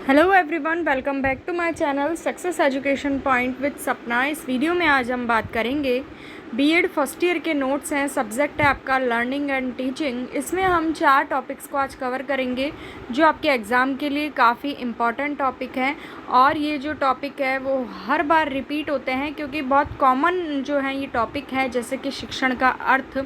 Hello everyone, welcome back to my channel success education point with Sapna. इस video में आज हम बात करेंगे बीएड फर्स्ट ईयर के नोट्स हैं। सब्जेक्ट है आपका लर्निंग एंड टीचिंग। इसमें हम 4 टॉपिक्स को आज कवर करेंगे जो आपके एग्ज़ाम के लिए काफ़ी इम्पॉर्टेंट टॉपिक हैं। और ये जो टॉपिक है वो हर बार रिपीट होते हैं क्योंकि बहुत कॉमन जो है ये टॉपिक है, जैसे कि शिक्षण का अर्थ,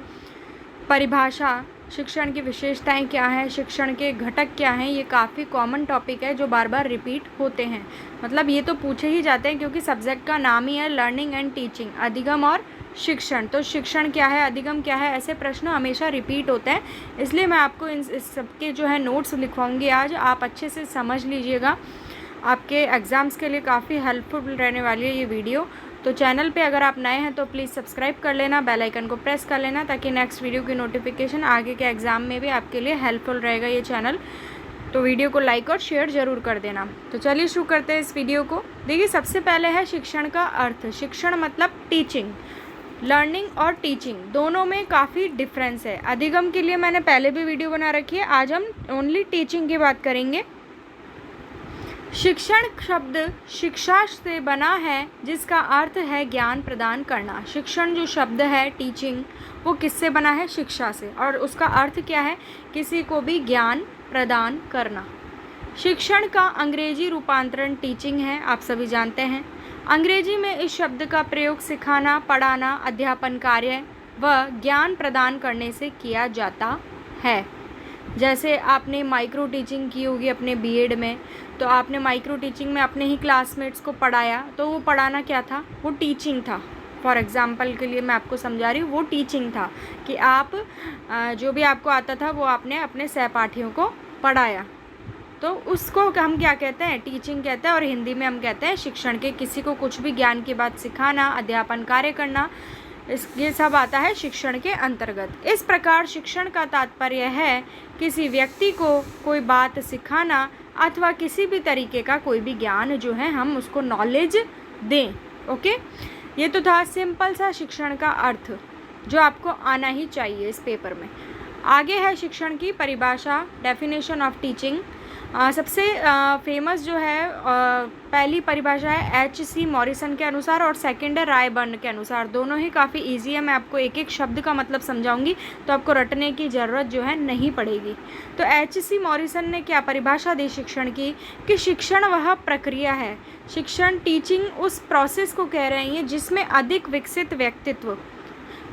परिभाषा, शिक्षण की विशेषताएं क्या हैं, शिक्षण के घटक क्या हैं। ये काफ़ी कॉमन टॉपिक है जो बार बार रिपीट होते हैं। मतलब ये तो पूछे ही जाते हैं क्योंकि सब्जेक्ट का नाम ही है लर्निंग एंड टीचिंग, अधिगम और शिक्षण। तो शिक्षण क्या है, अधिगम क्या है, ऐसे प्रश्न हमेशा रिपीट होते हैं। इसलिए मैं आपको इस सबके जो है नोट्स लिखवाऊंगी आज। आप अच्छे से समझ लीजिएगा, आपके एग्ज़ाम्स के लिए काफ़ी हेल्पफुल रहने वाली है ये वीडियो। तो चैनल पे अगर आप नए हैं तो प्लीज़ सब्सक्राइब कर लेना, बेल आइकन को प्रेस कर लेना ताकि नेक्स्ट वीडियो की नोटिफिकेशन आगे के एग्ज़ाम में भी आपके लिए हेल्पफुल रहेगा ये चैनल। तो वीडियो को लाइक और शेयर ज़रूर कर देना। तो चलिए शुरू करते हैं इस वीडियो को। देखिए, सबसे पहले है शिक्षण का अर्थ। शिक्षण मतलब टीचिंग। लर्निंग और टीचिंग दोनों में काफ़ी डिफरेंस है। अधिगम के लिए मैंने पहले भी वीडियो बना रखी है, आज हम ओनली टीचिंग की बात करेंगे। शिक्षण शब्द शिक्षा से बना है जिसका अर्थ है ज्ञान प्रदान करना। शिक्षण जो शब्द है टीचिंग, वो किससे बना है? शिक्षा से। और उसका अर्थ क्या है? किसी को भी ज्ञान प्रदान करना। शिक्षण का अंग्रेजी रूपांतरण टीचिंग है, आप सभी जानते हैं। अंग्रेजी में इस शब्द का प्रयोग सिखाना, पढ़ाना, अध्यापन कार्य व ज्ञान प्रदान करने से किया जाता है। जैसे आपने माइक्रो टीचिंग की होगी अपने बीएड में, तो आपने माइक्रो टीचिंग में अपने ही क्लासमेट्स को पढ़ाया, तो वो पढ़ाना क्या था? वो टीचिंग था। फॉर एग्ज़ाम्पल के लिए मैं आपको समझा रही हूँ, वो टीचिंग था कि आप जो भी आपको आता था वो आपने अपने सहपाठियों को पढ़ाया। तो उसको हम क्या कहते हैं? टीचिंग कहते हैं। और हिंदी में हम कहते हैं शिक्षण के। किसी को कुछ भी ज्ञान की बात सिखाना, अध्यापन कार्य करना, ये सब आता है शिक्षण के अंतर्गत। इस प्रकार शिक्षण का तात्पर्य है किसी व्यक्ति को कोई बात सिखाना अथवा किसी भी तरीके का कोई भी ज्ञान जो है हम उसको नॉलेज दें। ओके, ये तो था सिंपल सा शिक्षण का अर्थ जो आपको आना ही चाहिए इस पेपर में। आगे है शिक्षण की परिभाषा, डेफिनेशन ऑफ टीचिंग। सबसे फेमस जो है पहली परिभाषा है एच.सी. मॉरिसन के अनुसार और सेकंड है रायबर्न के अनुसार। दोनों ही काफ़ी इजी है। मैं आपको एक एक शब्द का मतलब समझाऊंगी तो आपको रटने की ज़रूरत जो है नहीं पड़ेगी। तो एच.सी. मॉरिसन ने क्या परिभाषा दी शिक्षण की? कि शिक्षण वह प्रक्रिया है, शिक्षण टीचिंग उस प्रोसेस को कह रहे हैं जिसमें अधिक विकसित व्यक्तित्व,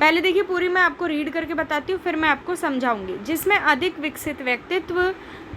पहले देखिए पूरी मैं आपको रीड करके बताती हूँ फिर मैं आपको समझाऊंगी। जिसमें अधिक विकसित व्यक्तित्व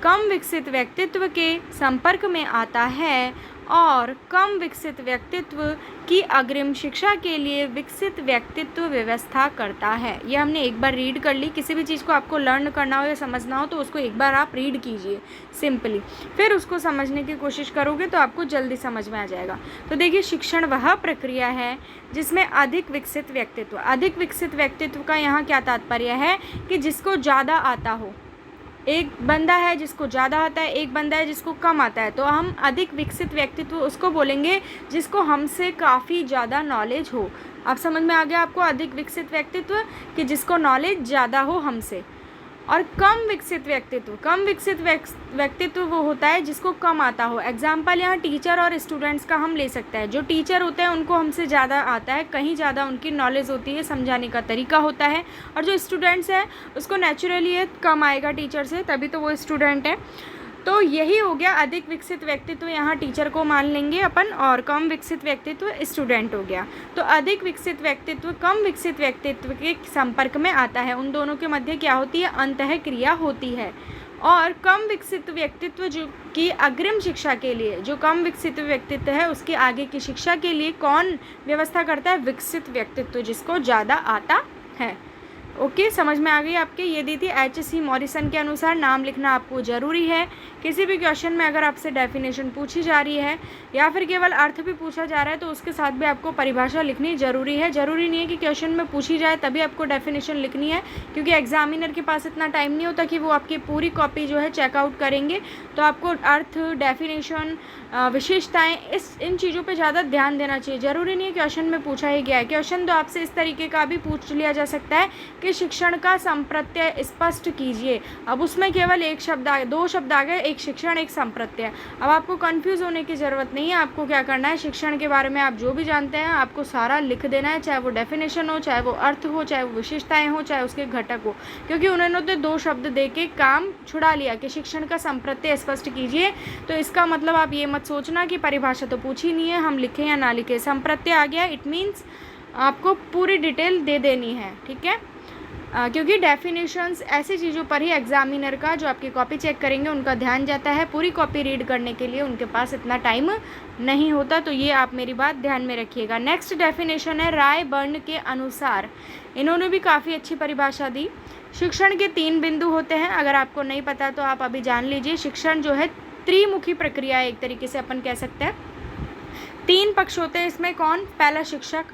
कम विकसित व्यक्तित्व के संपर्क में आता है और कम विकसित व्यक्तित्व की अग्रिम शिक्षा के लिए विकसित व्यक्तित्व व्यवस्था करता है। ये हमने एक बार रीड कर ली। किसी भी चीज़ को आपको लर्न करना हो या समझना हो तो उसको एक बार आप रीड कीजिए सिंपली, फिर उसको समझने की कोशिश करोगे तो आपको जल्दी समझ में आ जाएगा। तो देखिए, शिक्षण वह प्रक्रिया है जिसमें अधिक विकसित व्यक्तित्व, अधिक विकसित व्यक्तित्व का यहाँ क्या तात्पर्य है? कि जिसको ज़्यादा आता हो। एक बंदा है जिसको ज़्यादा आता है, एक बंदा है जिसको कम आता है, तो हम अधिक विकसित व्यक्तित्व उसको बोलेंगे जिसको हमसे काफ़ी ज़्यादा नॉलेज हो। अब समझ में आ गया आपको? अधिक विकसित व्यक्तित्व कि जिसको नॉलेज ज़्यादा हो हमसे। और कम विकसित व्यक्तित्व, कम विकसित व्यक्तित्व वो होता है जिसको कम आता हो। एग्जाम्पल यहाँ टीचर और स्टूडेंट्स का हम ले सकते हैं। जो टीचर होते हैं उनको हमसे ज़्यादा आता है, कहीं ज़्यादा उनकी नॉलेज होती है, समझाने का तरीका होता है। और जो स्टूडेंट्स हैं उसको नेचुरली ये कम आएगा टीचर से, तभी तो वो स्टूडेंट है। तो यही हो गया अधिक विकसित व्यक्तित्व, यहाँ टीचर को मान लेंगे अपन, और कम विकसित व्यक्तित्व स्टूडेंट हो गया। तो अधिक विकसित व्यक्तित्व कम विकसित व्यक्तित्व के संपर्क में आता है। उन दोनों के मध्य क्या होती है? अंतः क्रिया होती है। और कम विकसित व्यक्तित्व जो की अग्रिम शिक्षा के लिए, जो कम विकसित व्यक्तित्व है उसके आगे की शिक्षा के लिए कौन व्यवस्था करता है? विकसित व्यक्तित्व, जिसको ज़्यादा आता है। ओके, समझ में आ गई आपके? ये दी थी एच.सी. मॉरिसन के अनुसार। नाम लिखना आपको ज़रूरी है। किसी भी क्वेश्चन में अगर आपसे डेफिनेशन पूछी जा रही है या फिर केवल अर्थ भी पूछा जा रहा है तो उसके साथ भी आपको परिभाषा लिखनी ज़रूरी है। ज़रूरी नहीं है कि क्वेश्चन में पूछी जाए तभी आपको डेफिनेशन लिखनी है, क्योंकि एग्जामिनर के पास इतना टाइम नहीं होता कि वो आपकी पूरी कॉपी जो है चेकआउट करेंगे। तो आपको अर्थ, डेफिनेशन, विशेषताएँ, इन चीज़ों पर ज़्यादा ध्यान देना चाहिए। ज़रूरी नहीं है क्वेश्चन में पूछा ही गया है। क्वेश्चन तो आपसे इस तरीके का भी पूछ लिया जा सकता है कि कि शिक्षण का संप्रत्यय स्पष्ट कीजिए। अब उसमें केवल एक शब्द आ गया, 2 शब्द आ गए, एक शिक्षण एक संप्रत्यय। अब आपको कंफ्यूज होने की ज़रूरत नहीं है। आपको क्या करना है, शिक्षण के बारे में आप जो भी जानते हैं आपको सारा लिख देना है, चाहे वो डेफिनेशन हो, चाहे वो अर्थ हो, चाहे वो विशेषताएँ हो, चाहे उसके घटक हो। क्योंकि उन्होंने तो 2 शब्द दे के काम छुड़ा लिया कि शिक्षण का संप्रत्यय स्पष्ट कीजिए। तो इसका मतलब आप ये मत सोचना कि परिभाषा तो पूछी नहीं है, हम लिखें या ना लिखें। संप्रत्यय आ गया, इट मीन्स आपको पूरी डिटेल दे देनी है, ठीक है। क्योंकि डेफिनेशंस ऐसी चीज़ों पर ही एग्जामिनर का जो आपकी कॉपी चेक करेंगे उनका ध्यान जाता है। पूरी कॉपी रीड करने के लिए उनके पास इतना टाइम नहीं होता। तो ये आप मेरी बात ध्यान में रखिएगा। नेक्स्ट डेफिनेशन है राय बर्न के अनुसार। इन्होंने भी काफ़ी अच्छी परिभाषा दी। शिक्षण के 3 बिंदु होते हैं। अगर आपको नहीं पता तो आप अभी जान लीजिए। शिक्षण जो है त्रिमुखी प्रक्रिया है, एक तरीके से अपन कह सकते हैं। 3 पक्ष होते हैं इसमें। कौन? पहला शिक्षक।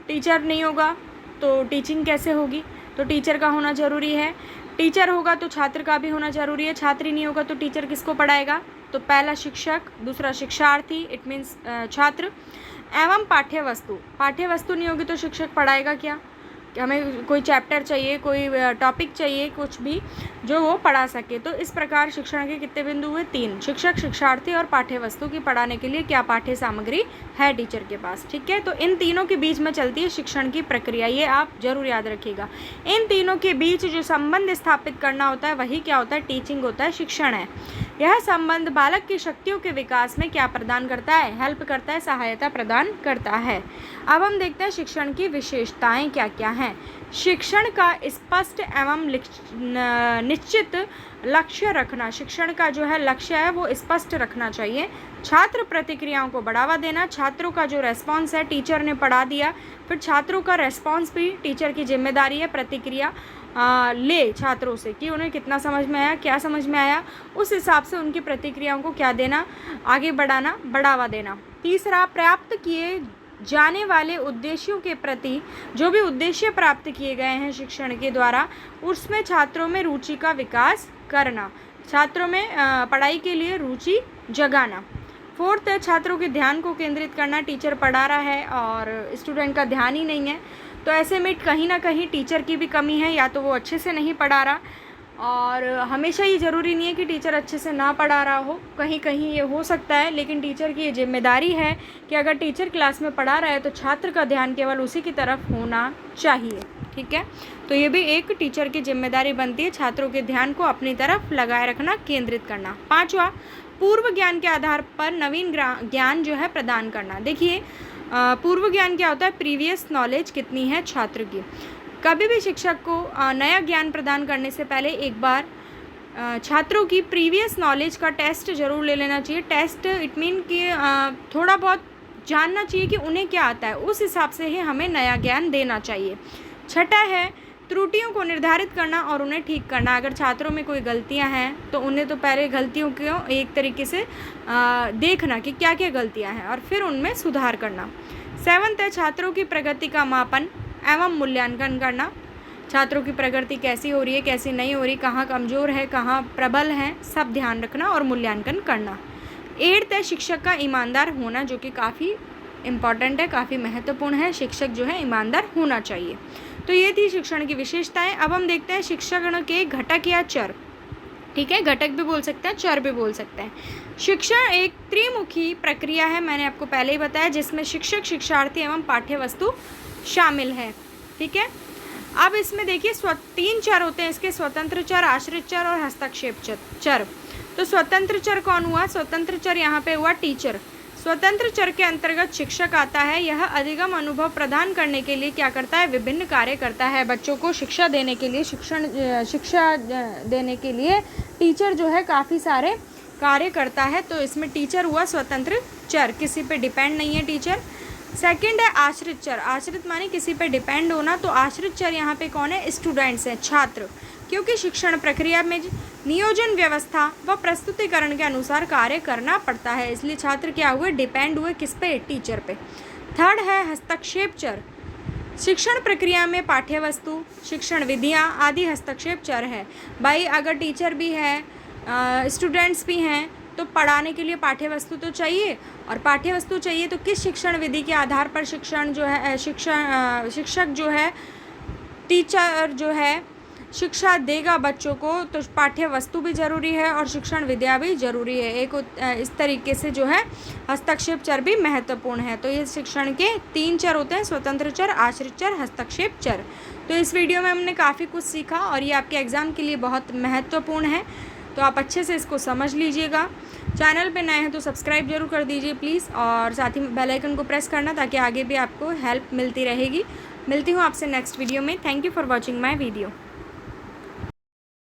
टीचर नहीं होगा तो टीचिंग कैसे होगी? तो टीचर का होना ज़रूरी है। टीचर होगा तो छात्र का भी होना ज़रूरी है। छात्र ही नहीं होगा तो टीचर किसको पढ़ाएगा? तो पहला शिक्षक, दूसरा शिक्षार्थी, इट मीन्स छात्र, एवं पाठ्य वस्तु। पाठ्य वस्तु नहीं होगी तो शिक्षक पढ़ाएगा क्या? हमें कोई चैप्टर चाहिए, कोई टॉपिक चाहिए, कुछ भी जो वो पढ़ा सके। तो इस प्रकार शिक्षण के कितने बिंदु हुए? 3। शिक्षक, शिक्षार्थी और पाठ्य वस्तु की पढ़ाने के लिए क्या पाठ्य सामग्री है टीचर के पास, ठीक है। तो इन तीनों के बीच में चलती है शिक्षण की प्रक्रिया, ये आप जरूर याद रखिएगा। इन तीनों के बीच जो संबंध स्थापित करना होता है वही क्या होता है? टीचिंग होता है, शिक्षण है। यह संबंध बालक की शक्तियों के विकास में क्या प्रदान करता है? हेल्प करता है, सहायता प्रदान करता है। अब हम देखते हैं शिक्षण की विशेषताएं क्या क्या हैं। शिक्षण का स्पष्ट एवं निश्चित लक्ष्य रखना। शिक्षण का जो है लक्ष्य है वो स्पष्ट रखना चाहिए। छात्र प्रतिक्रियाओं को बढ़ावा देना। छात्रों का जो रेस्पॉन्स है, टीचर ने पढ़ा दिया, फिर छात्रों का रेस्पॉन्स भी टीचर की जिम्मेदारी है। प्रतिक्रिया ले छात्रों से कि उन्हें कितना समझ में आया, क्या समझ में आया, उस हिसाब से उनकी प्रतिक्रियाओं को क्या देना, आगे बढ़ाना, बढ़ावा देना। तीसरा, प्राप्त किए जाने वाले उद्देश्यों के प्रति जो भी उद्देश्य प्राप्त किए गए हैं शिक्षण के द्वारा, उसमें छात्रों में रुचि का विकास करना। छात्रों में पढ़ाई के लिए रुचि जगाना। 4th है छात्रों के ध्यान को केंद्रित करना। टीचर पढ़ा रहा है और स्टूडेंट का ध्यान ही नहीं है, तो ऐसे में कहीं ना कहीं टीचर की भी कमी है, या तो वो अच्छे से नहीं पढ़ा रहा। और हमेशा ये ज़रूरी नहीं है कि टीचर अच्छे से ना पढ़ा रहा हो, कहीं कहीं ये हो सकता है, लेकिन टीचर की ये जिम्मेदारी है कि अगर टीचर क्लास में पढ़ा रहा है तो छात्र का ध्यान केवल उसी की तरफ होना चाहिए, ठीक है। तो ये भी एक टीचर की जिम्मेदारी बनती है, छात्रों के ध्यान को अपनी तरफ लगाए रखना, केंद्रित करना। 5वां, पूर्व ज्ञान के आधार पर नवीन ज्ञान जो है प्रदान करना। देखिए पूर्व ज्ञान क्या होता है? प्रीवियस नॉलेज कितनी है छात्र की। कभी भी शिक्षक को नया ज्ञान प्रदान करने से पहले एक बार छात्रों की प्रीवियस नॉलेज का टेस्ट ज़रूर ले लेना चाहिए। टेस्ट इट मीन कि थोड़ा बहुत जानना चाहिए कि उन्हें क्या आता है, उस हिसाब से ही हमें नया ज्ञान देना चाहिए। 6ठा है त्रुटियों को निर्धारित करना और उन्हें ठीक करना। अगर छात्रों में कोई गलतियां हैं तो उन्हें तो पहले गलतियों को एक तरीके से देखना कि क्या क्या गलतियां हैं और फिर उनमें सुधार करना। 7th है छात्रों की प्रगति का मापन एवं मूल्यांकन करना। छात्रों की प्रगति कैसी हो रही है, कैसी नहीं हो रही, कहाँ कमज़ोर है, कहाँ प्रबल है, सब ध्यान रखना और मूल्यांकन करना। 8th है शिक्षक का ईमानदार होना, जो कि काफ़ी इम्पॉर्टेंट है, काफ़ी महत्वपूर्ण है। शिक्षक जो है ईमानदार होना चाहिए। तो ये थी शिक्षण की विशेषताएं। अब हम देखते हैं शिक्षण के घटक या चर, ठीक है। घटक भी बोल सकते हैं, चर भी बोल सकते हैं। शिक्षण एक त्रिमुखी प्रक्रिया है, मैंने आपको पहले ही बताया, जिसमें शिक्षक, शिक्षार्थी एवं पाठ्य वस्तु शामिल है, ठीक है। अब इसमें देखिए 3 चर होते हैं इसके, स्वतंत्र चर, आश्रित चर और हस्तक्षेप चर। तो स्वतंत्र चर कौन हुआ? स्वतंत्र चर यहाँ पे हुआ टीचर। स्वतंत्र चर के अंतर्गत शिक्षक आता है। यह अधिगम अनुभव प्रदान करने के लिए क्या करता है? विभिन्न कार्य करता है। बच्चों को शिक्षा देने के लिए, शिक्षा देने के लिए टीचर जो है काफ़ी सारे कार्य करता है। तो इसमें टीचर हुआ स्वतंत्र चर, किसी पे डिपेंड नहीं है टीचर। सेकंड है आश्रित चर। आश्रित माने किसी पे डिपेंड होना, तो आश्रित चर यहाँ पे कौन है? स्टूडेंट्स हैं, छात्र, क्योंकि शिक्षण प्रक्रिया में नियोजन व्यवस्था व प्रस्तुतिकरण के अनुसार कार्य करना पड़ता है, इसलिए छात्र क्या हुए? डिपेंड हुए किस पे? टीचर पे। थर्ड है हस्तक्षेप चर। शिक्षण प्रक्रिया में पाठ्य वस्तु, शिक्षण विधियाँ आदि हस्तक्षेप चर है। भाई अगर टीचर भी है, स्टूडेंट्स भी हैं, तो पढ़ाने के लिए पाठ्य वस्तु तो चाहिए, और पाठ्य वस्तु चाहिए तो किस शिक्षण विधि के आधार पर शिक्षण जो है शिक्षक जो है टीचर जो है शिक्षा देगा बच्चों को, तो पाठ्य वस्तु भी ज़रूरी है और शिक्षण विद्या भी ज़रूरी है। इस तरीके से जो है हस्तक्षेप चर भी महत्वपूर्ण है। तो ये शिक्षण के 3 चर होते हैं, स्वतंत्र चर, आश्रित चर, हस्तक्षेप चर। तो इस वीडियो में हमने काफ़ी कुछ सीखा और ये आपके एग्ज़ाम के लिए बहुत महत्वपूर्ण है, तो आप अच्छे से इसको समझ लीजिएगा। चैनल पे नए हैं तो सब्सक्राइब जरूर कर दीजिए प्लीज़, और साथ ही बेल आइकन को प्रेस करना ताकि आगे भी आपको हेल्प मिलती रहेगी। मिलती हूँ आपसे नेक्स्ट वीडियो में। Thank you for watching my video.